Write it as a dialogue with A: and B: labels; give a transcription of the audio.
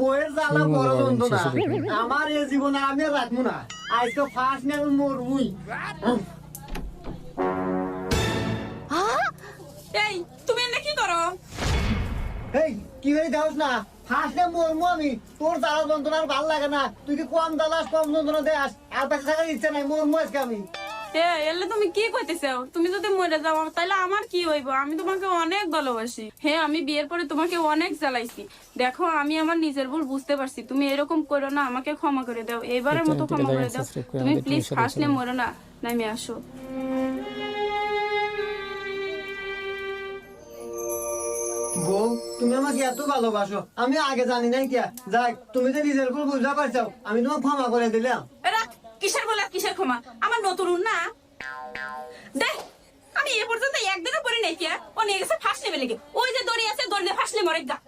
A: বইয়ের জ্বালা বড় যন্ত্রণা আমার এই জীবনে আমি আর রাখবো না আজকে ফার্স্ট নেব মরবুই
B: এই তুমি এনে কি করো?
A: এই কি হয়ে যাস না ফার্স্ট নেব মরবো আমি তোর জ্বালা যন্ত্রণা আর ভালো লাগে না তুই কি কম জ্বালাস কম যন্ত্রণা দেয়াস আর বেঁচে থাকার ইচ্ছে নাই মরবো আজকে আমি
B: এলে তুমি কি কইতেছো? তুমি যদি মরে যাও তাহলে আমার কি হইব? আমি তোমাকে অনেক ভালোবাসি। হ্যাঁ, আমি বিয়ের পরে তোমাকে অনেক জ্বালাইছি। দেখো, আমি আমার নিজের ভুল বুঝতে পারছি। তুমি এরকম করো না, আমাকে ক্ষমা করে দাও, এবারের মতো ক্ষমা করে দাও। তুমি প্লিজ ফার্স্ট নিয়ে মরো না, নামে আসো।
A: বউ তুমি আমাকে এত ভালোবাসো আমি আগে জানি নাই কি যাক তুমি যে নিজের ভুল বুঝতে পারছো আমি তোমাকে ক্ষমা করে দিলাম
B: রাখ, কিসের বলে কিসের ক্ষমা? আমার নতুন না দেখ, আমি এ পর্যন্ত একদিনও পরে নাই কি ও নিয়ে গেছে ফার্স্ট নেবে লেগে। ওই যে দড়ি আছে, দড়ি দিয়ে ফার্স্ট নে মরে গা।